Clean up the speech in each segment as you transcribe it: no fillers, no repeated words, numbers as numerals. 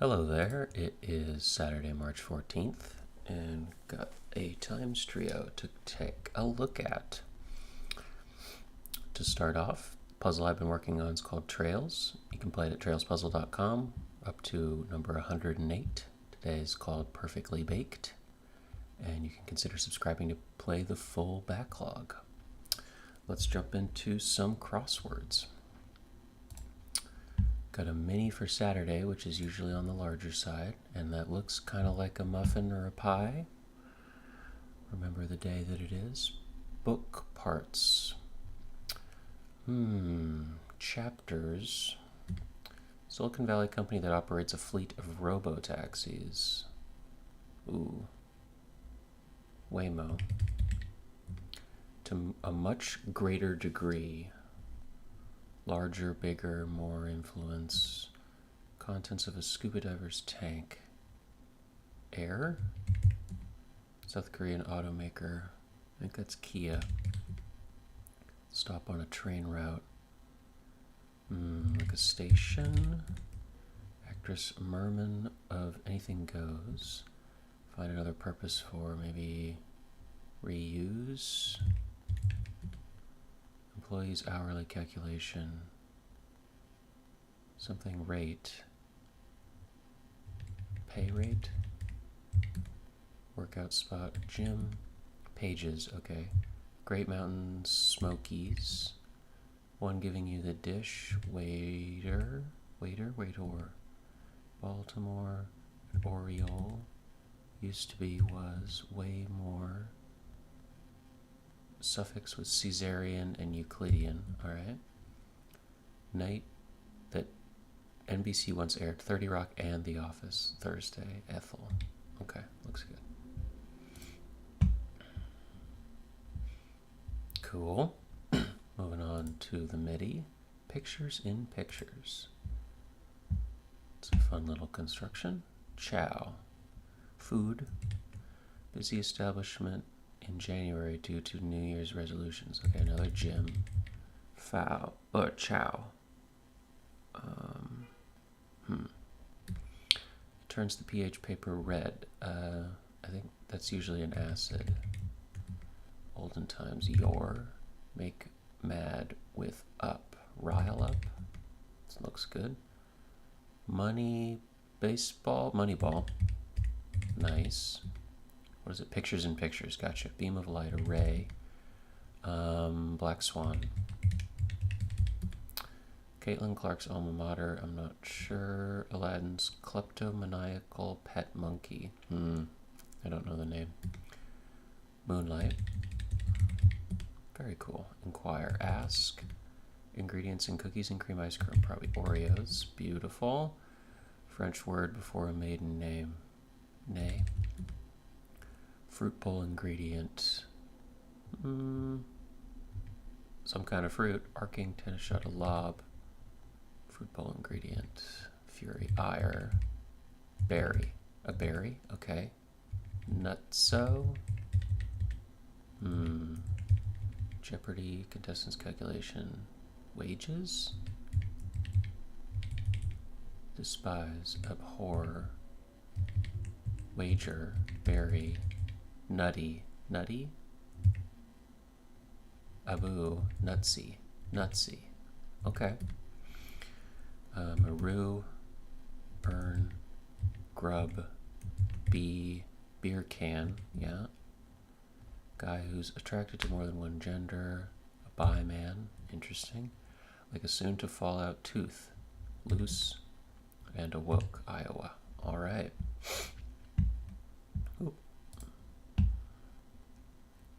Hello there, it is Saturday, March 14th, and got a Times Trio to take a look at. To start off, the puzzle I've been working on is called Trails. You can play it at trailspuzzle.com up to number 108. Today is called Perfectly Baked, and you can consider subscribing to play the full backlog. Let's jump into some crosswords. Got a mini for Saturday, which is usually on the larger side, and that looks kind of like a muffin or a pie. Remember the day that it is. Book parts. Chapters. Silicon Valley company that operates a fleet of robo-taxis. Ooh. Waymo. To a much greater degree. Larger, bigger, more influence. Contents of a scuba diver's tank. Air? South Korean automaker. I think that's Kia. Stop on a train route. Like a station. Actress Merman of Anything Goes. Find another purpose for maybe reuse. Employees hourly calculation. Something rate. Pay rate. Workout spot. Gym. Pages. Okay. Great Mountain Smokies. One giving you the dish. Waiter. Baltimore. Oriole. Used to be, was, way more. Suffix with Caesarian and Euclidean. Alright. Night that NBC once aired 30 Rock and The Office. Thursday. Ethel. Okay, looks good. Cool. Moving on to the MIDI. Pictures in Pictures. It's a fun little construction. Chow. Food. Busy establishment in January due to New Year's resolutions. Okay, another gym. Chow. Turns the pH paper red. I think that's usually an acid. Olden times. Your. Make mad with up. Rile up. This looks good. Moneyball. Nice. What is it? Pictures in Pictures. Gotcha. Beam of light. Array. Black Swan. Caitlin Clark's alma mater. I'm not sure. Aladdin's kleptomaniacal pet monkey. I don't know the name. Moonlight. Very cool. Inquire. Ask. Ingredients in cookies and cream ice cream. Probably Oreos. Beautiful. French word before a maiden name. Nay. Fruit bowl ingredient. Some kind of fruit. Arcing tennis shot, a lob. Fruit bowl ingredient. Fury. Ire. Berry. A berry? Okay. Nutso. Jeopardy. Contestants calculation. Wages. Despise. Abhor. Wager. Berry. Nutty. Nutty? Abu. Nutsy. Nutsy. Okay. Maru. Burn. Grub. Bee. Beer can. Yeah. Guy who's attracted to more than one gender. A bi man. Interesting. Like a soon to fall out tooth. Loose. And awoke. Iowa. Alright.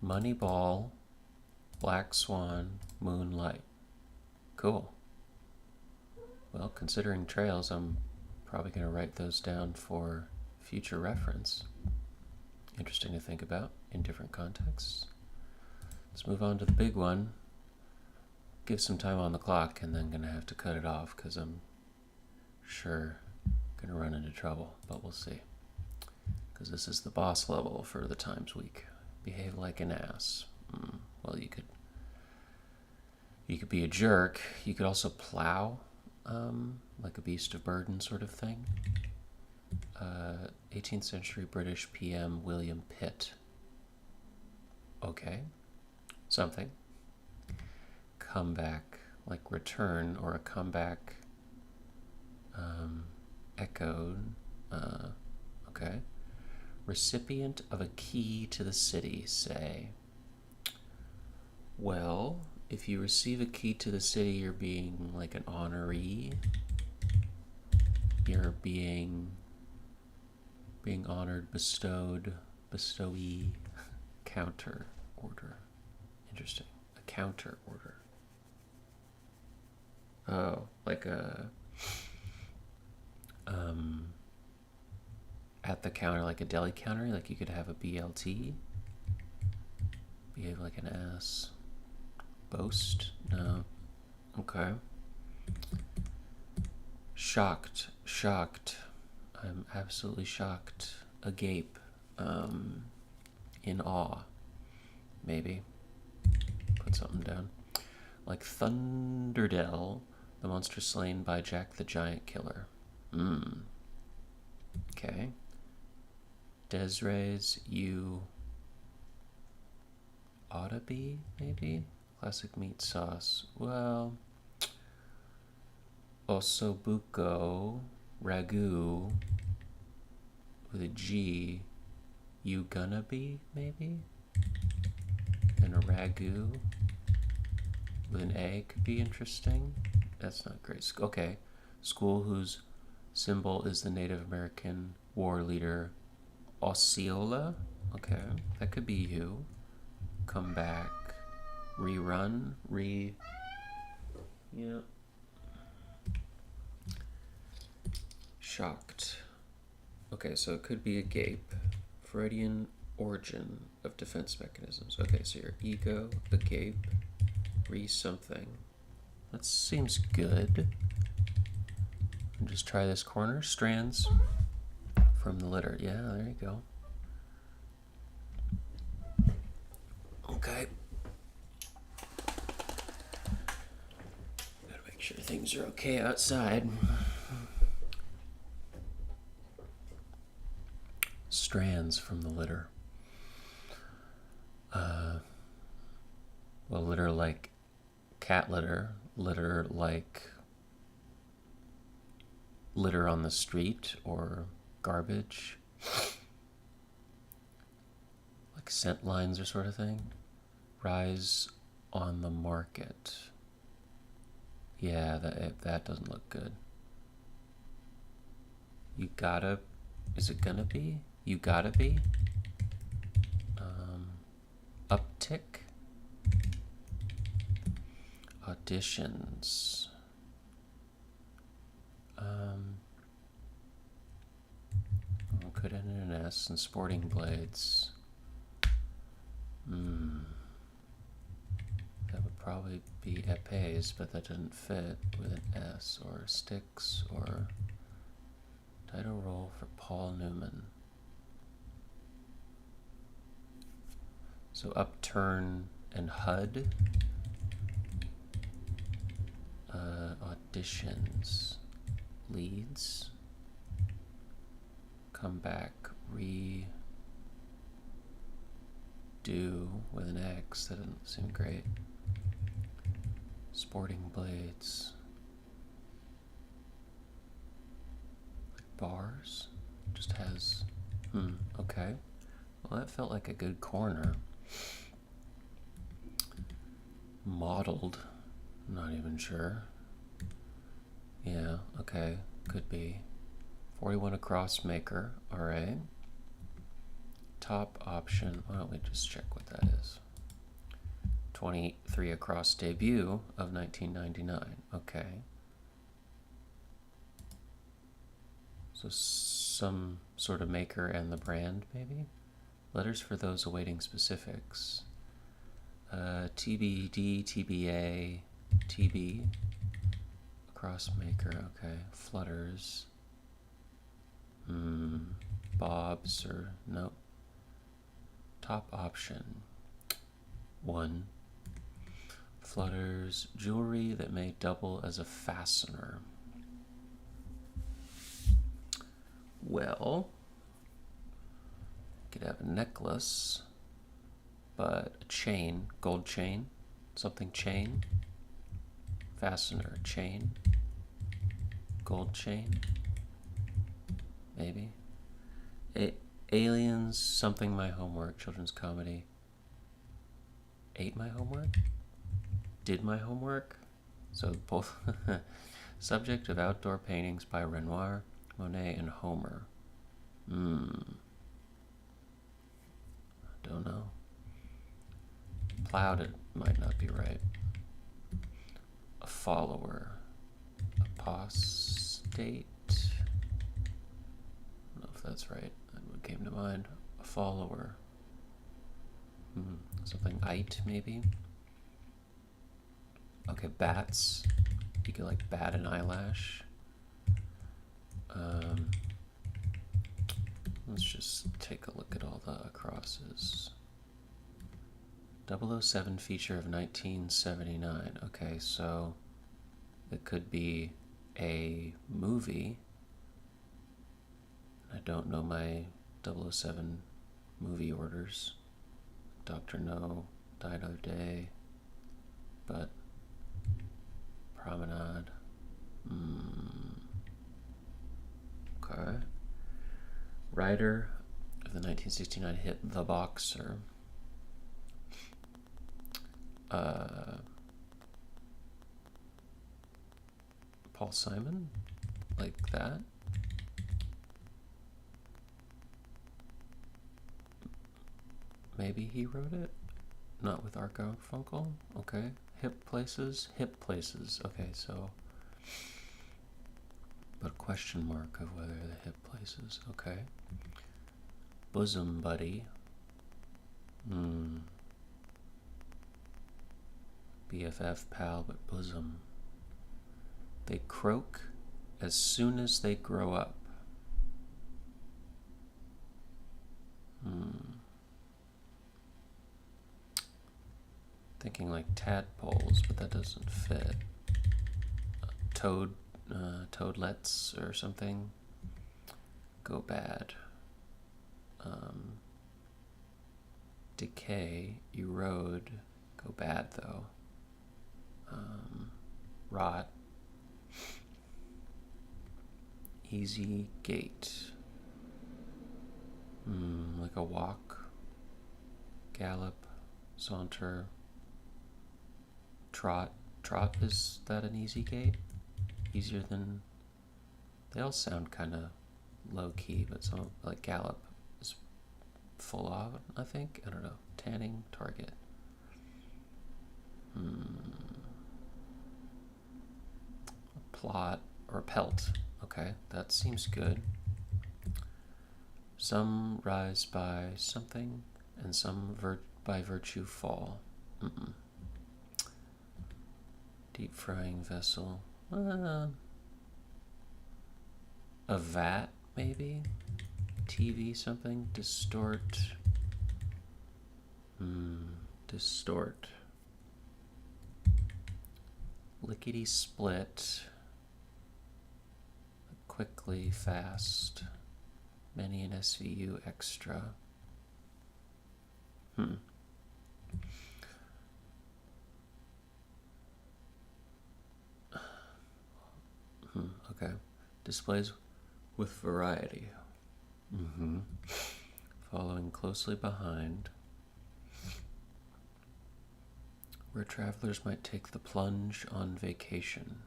Moneyball, Black Swan, Moonlight. Cool. Well, considering Trails, I'm probably going to write those down for future reference. Interesting to think about in different contexts. Let's move on to the big one. Give some time on the clock and then going to have to cut it off because I'm sure going to run into trouble, but we'll see. Because this is the boss level for the Times Week. Behave like an ass. Well, you could be a jerk. You could also plow, like a beast of burden sort of thing. 18th century British PM William Pitt. Okay, something. Comeback, like return, or a comeback echoed. Okay. Recipient of a key to the city, say. Well, if you receive a key to the city, you're being like an honoree. You're being honored, bestowed, bestowee, counter order. Interesting. A counter order. Oh, like a at the counter, like a deli counter, like you could have a BLT. Behave like an ass. Boast? No. Okay. Shocked. I'm absolutely shocked. Agape. In awe. Maybe. Put something down. Like Thunderdell, the monster slain by Jack the Giant Killer. Okay. Desirées, you oughta be, maybe? Classic meat sauce. Well, ossobuco, ragu, with a G. You gonna be, maybe? And a ragu with an A could be interesting. That's not great. Okay. School whose symbol is the Native American war leader Osceola. Okay, that could be you. Come back. Rerun. Yeah. Shocked. Okay, so it could be a gape. Freudian origin of defense mechanisms. Okay, so your ego, the gape, something. That seems good. And just try this corner. Strands from the litter. Yeah, there you go. Okay. Gotta make sure things are okay outside. Strands from the litter. Well, litter like cat litter. Litter like litter on the street or garbage. Like scent lines or sort of thing. Rise on the market. Yeah, that doesn't look good. You gotta, is it gonna be? You gotta be? Uptick? Auditions. Could end in an S. And sporting blades. That would probably be epes, but that doesn't fit with an S. Or sticks, or title role for Paul Newman. So upturn and HUD. Auditions. Leads. Come back. Redo with an X. That doesn't seem great. Sporting blades. Like bars. Just has. Okay. Well, that felt like a good corner. Modeled. Not even sure. Yeah, okay. Could be. 41 across maker. Alright. Top option. Why don't we just check what that is? 23 across debut of 1999. Okay. So some sort of maker and the brand, maybe? Letters for those awaiting specifics. TBD, TBA, TB. Across maker, okay. Flutters. Bobs or nope. Top option. 1. Flutters jewelry that may double as a fastener. well, could have a necklace, but a chain, gold chain, something chain, fastener, chain, gold chain, maybe. Aliens, something my homework, children's comedy. Ate my homework? Did my homework? So both subject of outdoor paintings by Renoir, Monet, and Homer. Don't know. Plowed, it might not be right. A follower. Apostate. I don't know if that's right. What came to mind? A follower. Something ite, maybe? Okay, bats. You could like bat an eyelash. Let's just take a look at all the crosses. 007 feature of 1979. Okay, so it could be a movie. I don't know my 007 movie orders. Dr. No, Die Another Day, but Promenade. Okay. Writer of the 1969 hit The Boxer. Paul Simon? Like that? Maybe he wrote it? Not with Art Garfunkel? Okay. Hip Places? Hip Places. Okay, so... but a question mark of whether the hip places. Okay. Bosom Buddy. BFF, pal, but bosom. They croak as soon as they grow up. Thinking like tadpoles, but that doesn't fit. Toadlets or something. Go bad. Decay, erode. Go bad though. Rot. Easy gait. Like a walk. Gallop. Saunter. Trot. Trot, is that an easy gait? Easier than... they all sound kind of low-key, but some, like gallop is full on, I think. I don't know. Tanning, target. Plot, or pelt. Okay, that seems good. Some rise by something, and some by virtue fall. Deep frying vessel. A vat, maybe? TV something? Distort. Distort. Lickety split. Quickly, fast. Many an SVU extra. Okay. Displays with variety. Following closely behind. Where travelers might take the plunge on vacation.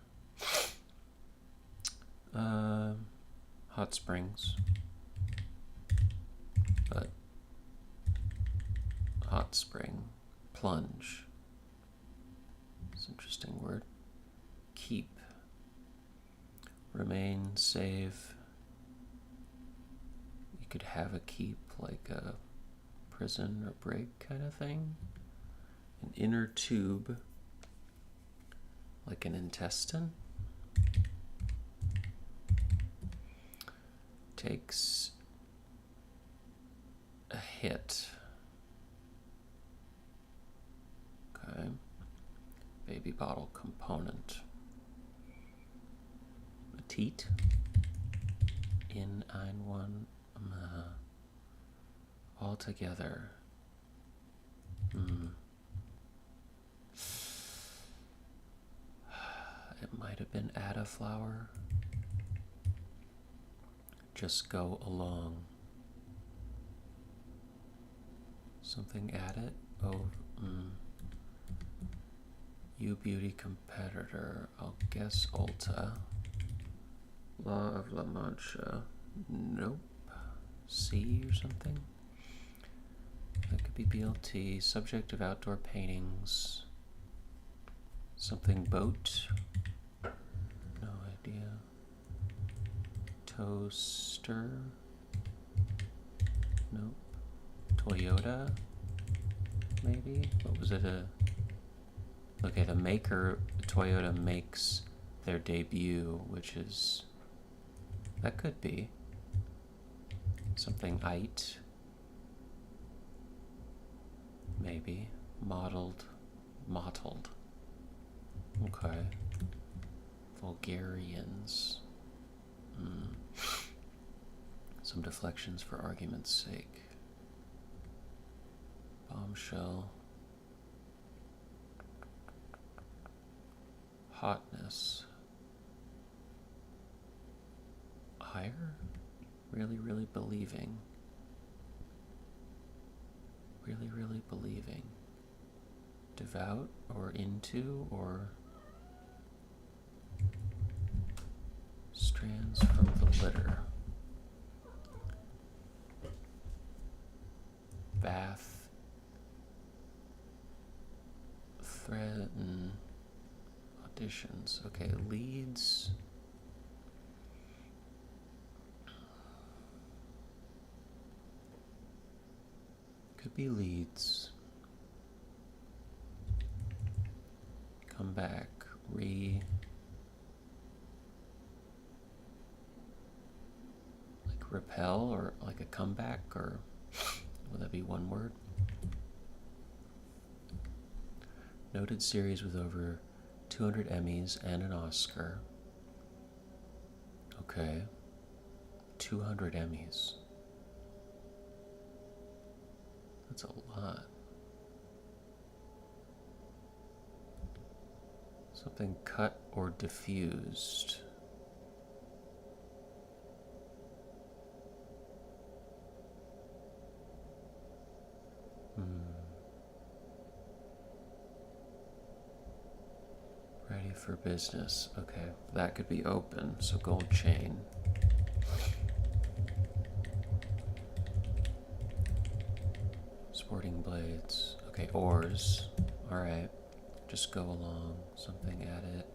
Hot springs. But hot spring. Plunge. It's an interesting word. Keep. Remain, save. You could have a keep, like a prison or break kind of thing. An inner tube, like an intestine. Takes a hit. Okay. Baby bottle component. A teat. in ein one all together. It might have been add a flower. Just go along. Something at it. Oh, You beauty competitor. I'll guess Ulta. Law of La Mancha. Nope. C or something? That could be BLT. Subject of outdoor paintings. Something boat. No idea. Toaster. Nope. Toyota. Maybe? What was it? Okay, the maker, Toyota, makes their debut, which is... That could be. Something IT. Maybe. Mottled. Okay. Vulgarians. Some deflections for argument's sake. Bombshell. Hotness. Higher? Really, really believing. Really, really believing. Devout or into or strands from the litter. Bath. Thread and auditions. Okay, leads. Could be leads. Come back. Like repel or like a comeback, or would that be one word? Noted series with over 200 Emmys and an Oscar. Okay. 200 Emmys. That's a lot. Something cut or diffused. Ready for business. Okay, that could be open, so gold chain. Sporting blades. Okay, oars. Alright. Just go along. Something at it.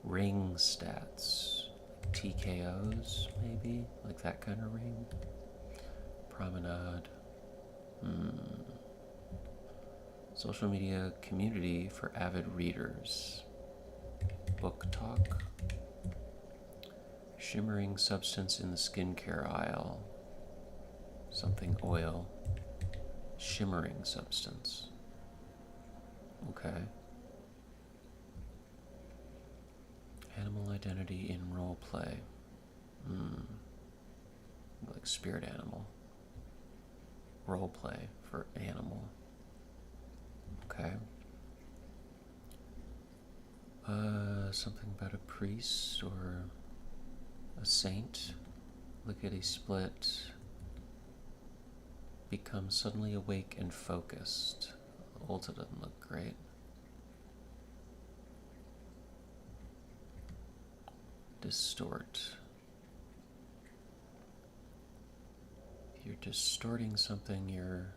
Ring stats. Like TKOs, maybe? Like that kind of ring? Promenade. Social media community for avid readers. Book talk. Shimmering substance in the skincare aisle. Something oil. Shimmering substance. Okay. Animal identity in role play. Like spirit animal. Role play for animal. Okay. Something about a priest or a saint. Lickety split. Become suddenly awake and focused. Ulta doesn't look great. Distort. If you're distorting something, you're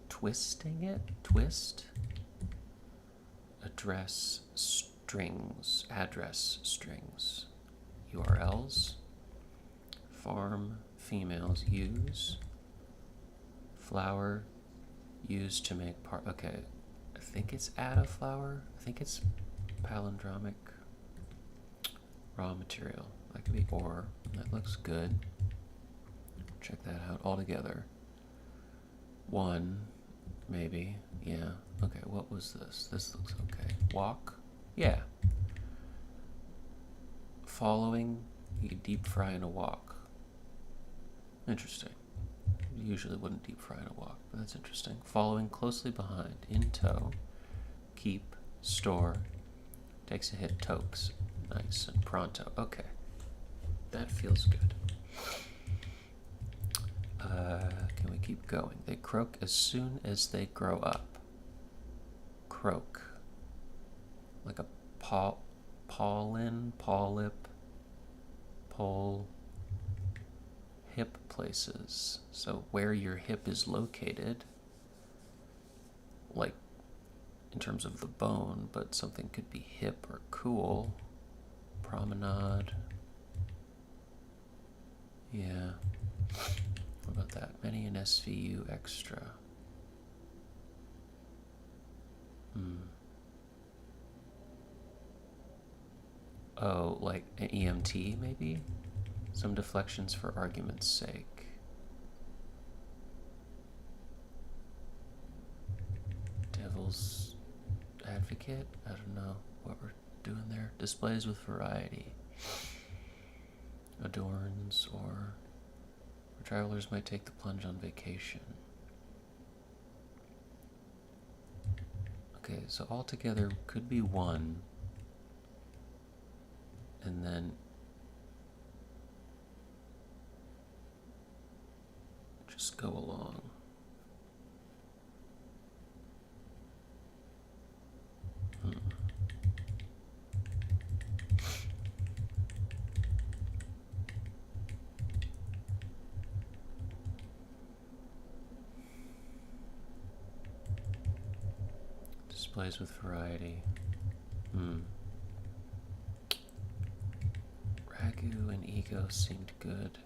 twisting it? Twist? Address strings. URLs. Farm. Females. Use. Flour. Used to make part. Okay. I think it's add a flower. I think it's palindromic. Raw material. That could be ore. That looks good. Check that out all together. One. Maybe. Yeah. Okay, what was this? This looks okay. Walk? Yeah. Following You can deep fry in a walk. Interesting. You usually wouldn't deep fry in a walk, but that's interesting. Following closely behind, in tow, keep, store, takes a hit, tokes. Nice, and pronto. Okay. That feels good. Can we keep going? They croak as soon as they grow up. Croak. Like a pollen, polyp, pole, hip places. So where your hip is located, like in terms of the bone, but something could be hip or cool. Promenade. Yeah. What about that? Many an SVU extra. Oh, like an EMT maybe? Some deflections for argument's sake. Devil's advocate? I don't know what we're doing there. Displays with variety. Adorns, or travelers might take the plunge on vacation. Okay, so altogether could be one, and then just go along. Displays with variety. Ragu and ego seemed good.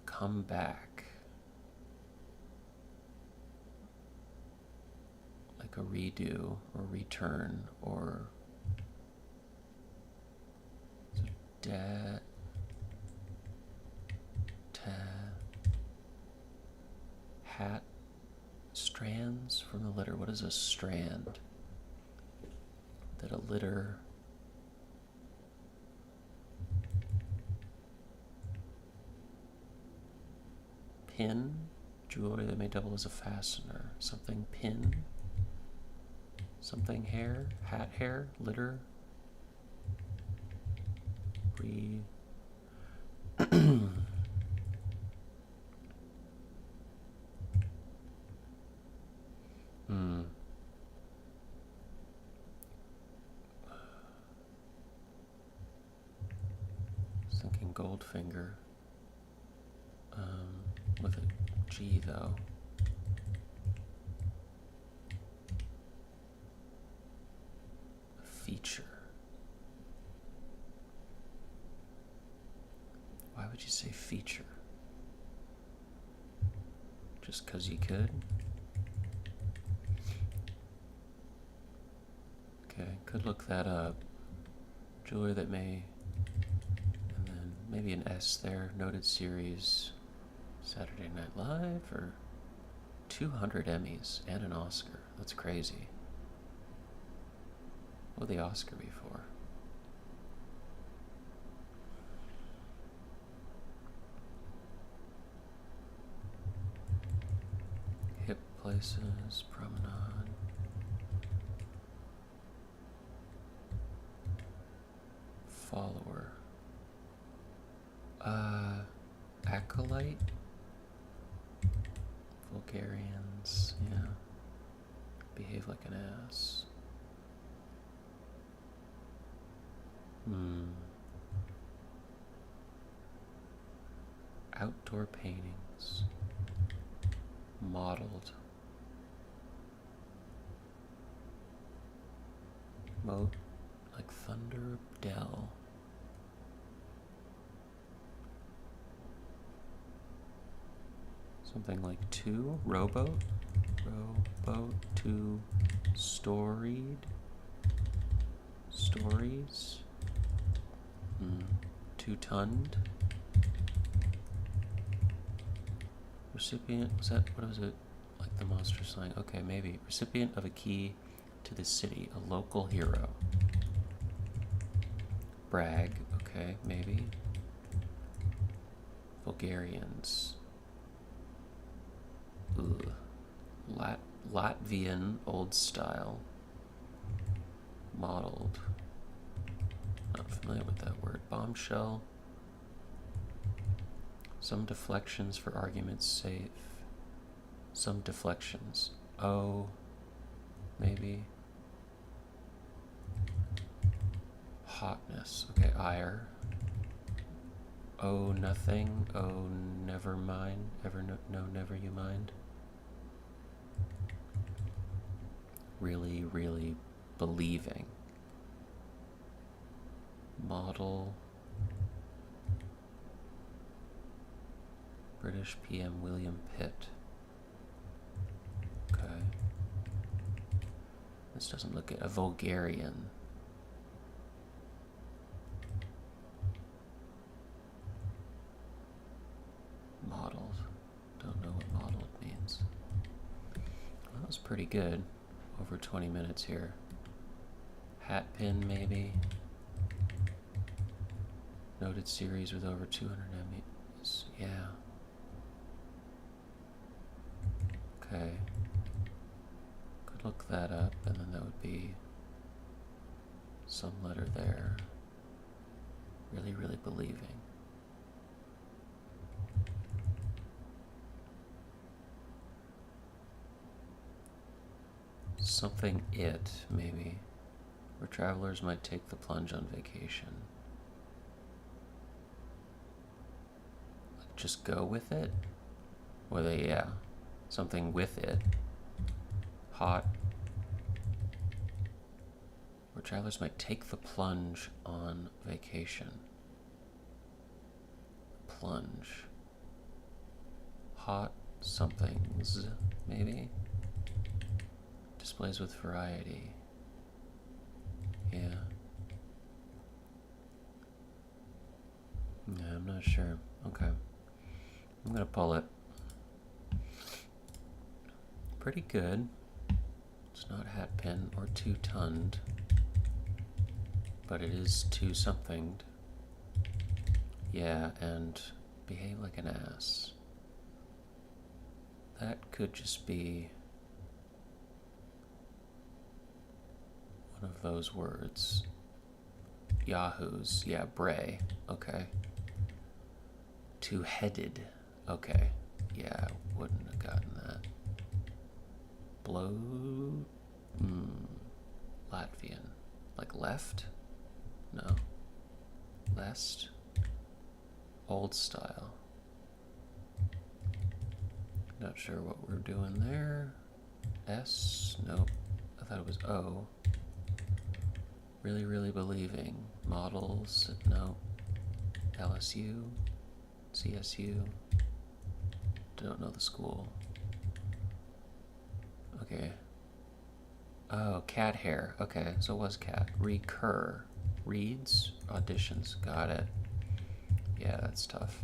Come back. Like a redo or return or hat. Strands from the litter. What is a strand? That a litter. Pin. Jewelry that may double as a fastener. Something pin. Something hair. Hat hair. Litter. Thinking Goldfinger. With a G though. A feature. Why would you say feature? Just 'cause you could? Okay, could look that up. Jewelry that may, and then maybe an S there, noted series, Saturday Night Live, or 200 Emmys and an Oscar. That's crazy. What would the Oscar be for? Hip places, promenade. Follower. Acolyte? Vulgarians, yeah. Behave like an ass. Outdoor paintings. Modeled. Moat like Thunder Dell. Something like two. Rowboat. Rowboat. Two. Storied. Stories. Two-tonned. Recipient. Was that, what was it? Like the monster slang. Okay, maybe. Recipient of a key to the city. A local hero. Brag. Okay. Okay, maybe. Bulgarians. Ugh. Latvian old style. Modeled. Not familiar with that word. Bombshell. Some deflections for argument's sake. Some deflections. Oh, maybe. Hotness. Okay, ire. Oh, nothing. Oh, never mind. Ever no, never you mind. Really, really believing. Model. British PM William Pitt. Okay. This doesn't look at a Bulgarian. Modeled. Don't know what modeled means. Well, that was pretty good. Over 20 minutes here. Hat pin, maybe. Noted series with over 200 Emmys. Yeah. Okay. Could look that up, and then that would be some letter there. Really, really believing. Something it, maybe. Where travelers might take the plunge on vacation. Just go with it? Or yeah. Something with it. Hot. Where travelers might take the plunge on vacation. Plunge. Hot somethings, maybe? Displays with variety. Yeah. Yeah, I'm not sure. Okay. I'm gonna pull it. Pretty good. It's not hat pin or two-toned, but it is two-somethinged. Yeah, and behave like an ass. That could just be one of those words. Yahoos. Yeah, Bray. Okay. Two-headed. Okay. Yeah, I wouldn't have gotten that. Blow. Latvian. Like left? No. Lest. Old style. Not sure what we're doing there. S? Nope. I thought it was O. Really, really believing. Models? No. LSU? CSU? Don't know the school. Okay. Oh, cat hair. Okay, so it was cat. Recur. Reads? Auditions. Got it. Yeah, that's tough.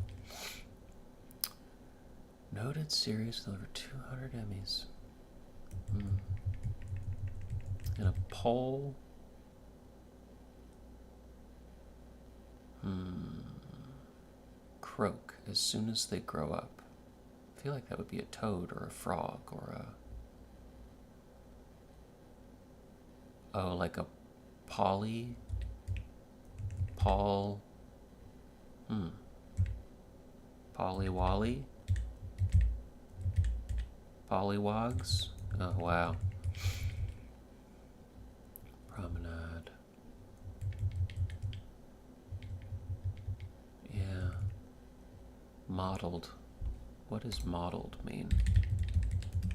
Noted series with over 200 Emmys. And a poll. Croak as soon as they grow up. I feel like that would be a toad or a frog or a... Oh, like a Polly? Paul? Polly Wally? Pollywogs? Oh, wow. Promenade. Yeah. Modeled. What does modeled mean?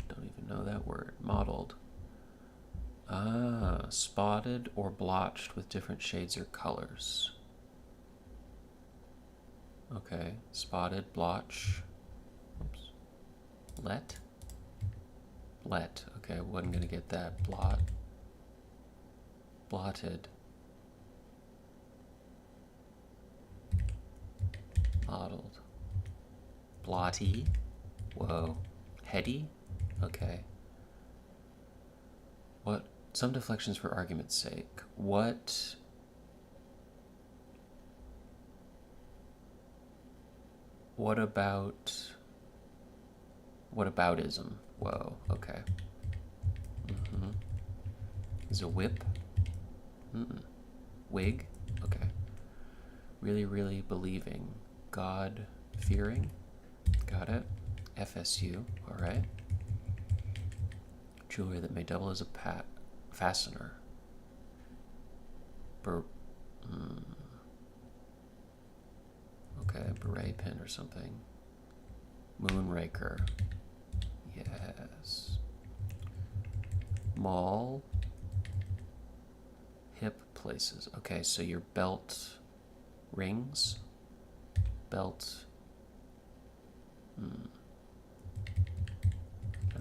Don't even know that word. Modeled. Ah, spotted or blotched with different shades or colors. Okay, spotted, blotch. Oops. Let? Let. Okay, I wasn't gonna get that. Blot. Blotted. Modeled. Blotty. Whoa. Heady? Okay. What? Some deflections for argument's sake. What What aboutism? Whoa, okay. Is a whip? Wig? Okay. Really, really believing. God fearing? Got it. FSU, alright. Jewelry that may double as a fastener. Okay, beret pin or something. Moonraker. Yes. Mall. Hip places. Okay, so your belt rings. Belt. I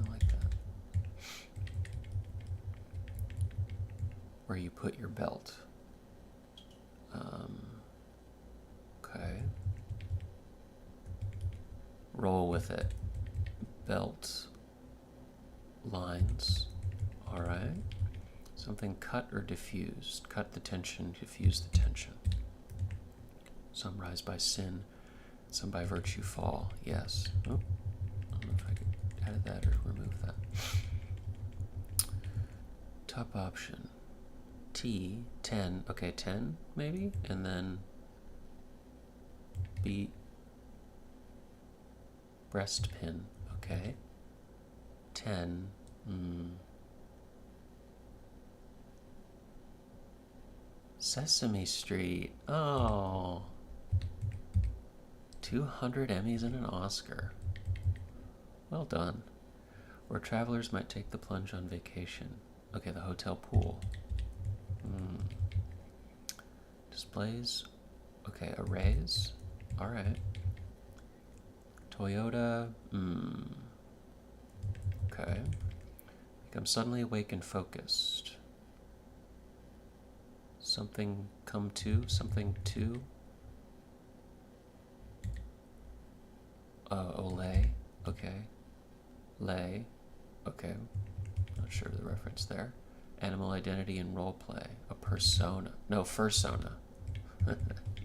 like that. Where you put your belt. Okay. Roll with it. Belt lines. Alright. Something cut or diffused. Cut the tension, diffuse the tension. Some rise by sin, some by virtue fall. Yes. Oh, I don't know if I could edit that or remove that. Top option. T, 10. Okay, 10 maybe? And then B, breast pin. Okay. 10. Sesame Street. Oh. 200 Emmys and an Oscar. Well done. Where travelers might take the plunge on vacation. Okay, the hotel pool. Displays. Okay, arrays. Alright. Toyota. Okay. Become suddenly awake and focused. Something come to. Something to. Olay. Okay. Lay. Okay. Not sure of the reference there. Animal identity and role play. A persona. No, fursona.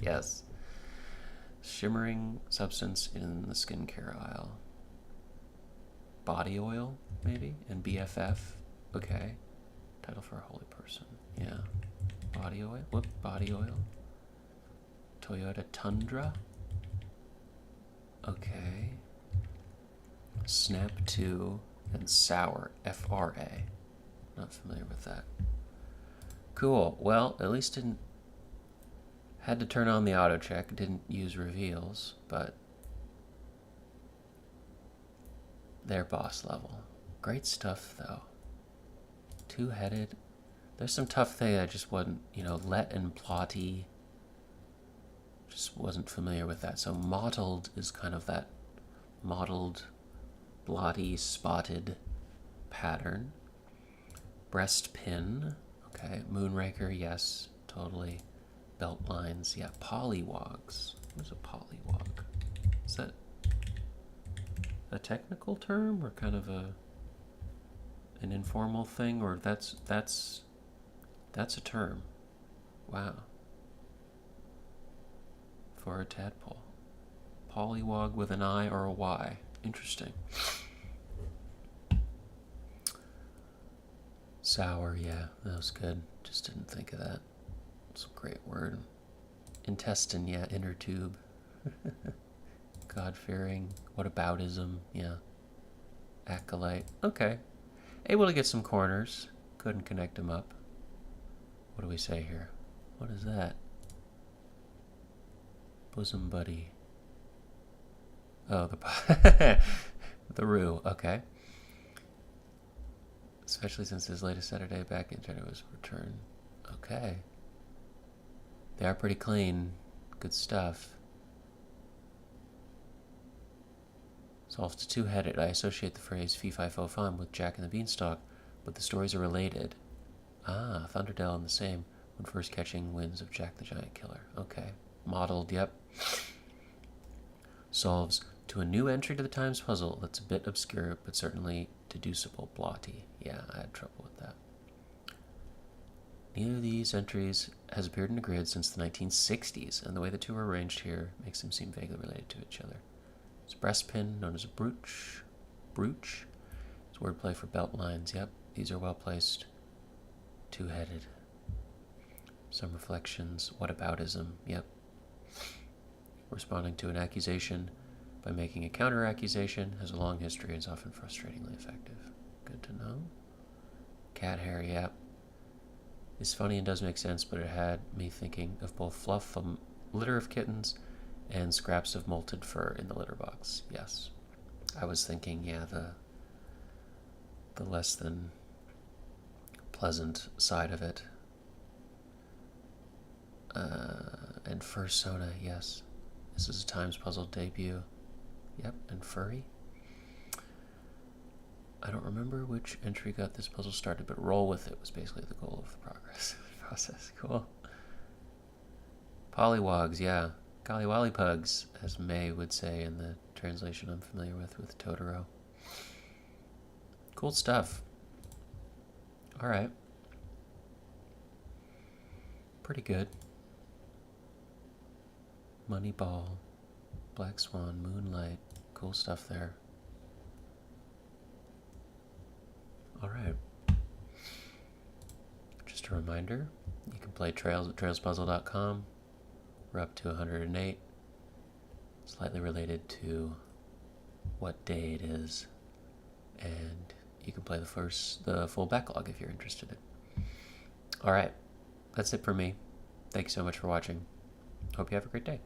Yes. Shimmering substance in the skincare aisle. Body oil, maybe? And BFF. Okay. Title for a holy person. Yeah. Body oil. Whoop. Body oil. Toyota Tundra. Okay. Snap 2 and Sour. FRA. Not familiar with that. Cool. Well, at least didn't... Had to turn on the auto check. Didn't use reveals, but... They're boss level. Great stuff, though. Two-headed. There's some tough thing I just wasn't, let and plotty. Just wasn't familiar with that. So mottled is kind of that mottled, blotty, spotted pattern. Breast pin. Okay. Moonraker, yes. Totally. Belt lines. Yeah. Pollywogs. What is a pollywog? Is that a technical term or kind of an informal thing? Or that's a term. Wow. For a tadpole. Pollywog with an I or a Y. Interesting. Sour, yeah, that was good. Just didn't think of that. It's a great word. Intestine, yeah, inner tube. God-fearing. Whataboutism, yeah. Acolyte. Okay. Able to get some corners. Couldn't connect them up. What do we say here? What is that? Bosom buddy. Oh, the Roo. Okay. Especially since his latest Saturday back internet was returned. Okay. They are pretty clean. Good stuff. Solves to two-headed. I associate the phrase fee-fi-fo-fum with Jack and the Beanstalk, but the stories are related. Ah, Thunderdell and the same when first catching winds of Jack the Giant Killer. Okay. Modeled, yep. Solves to a new entry to the Times puzzle that's a bit obscure, but certainly deducible. Blotty. Yeah, I had trouble with that. Neither of these entries has appeared in a grid since the 1960s, and the way the two are arranged here makes them seem vaguely related to each other. It's a breastpin known as a brooch. Brooch. It's wordplay for belt lines. Yep, these are well placed. Two-headed. Some reflections. Whataboutism. Yep. Responding to an accusation by making a counter-accusation has a long history and is often frustratingly effective. Good to know. Cat hair, yep. It's funny and does make sense, but it had me thinking of both Fluff from litter of kittens and scraps of molted fur in the litter box. Yes. I was thinking, yeah, the less than pleasant side of it. And Fursona, yes. This is a Times Puzzle debut. Yep, and furry. I don't remember which entry got this puzzle started, but roll with it was basically the goal of the process. Cool. Pollywogs, yeah. Golly pugs, as May would say in the translation I'm familiar with Totoro. Cool stuff. Alright. Pretty good. Moneyball, Black Swan, Moonlight. Cool stuff there. Alright. Just a reminder, you can play Trails at trailspuzzle.com. We're up to 108. Slightly related to what day it is. And you can play the full backlog if you're interested in. Alright. That's it for me. Thanks so much for watching. Hope you have a great day.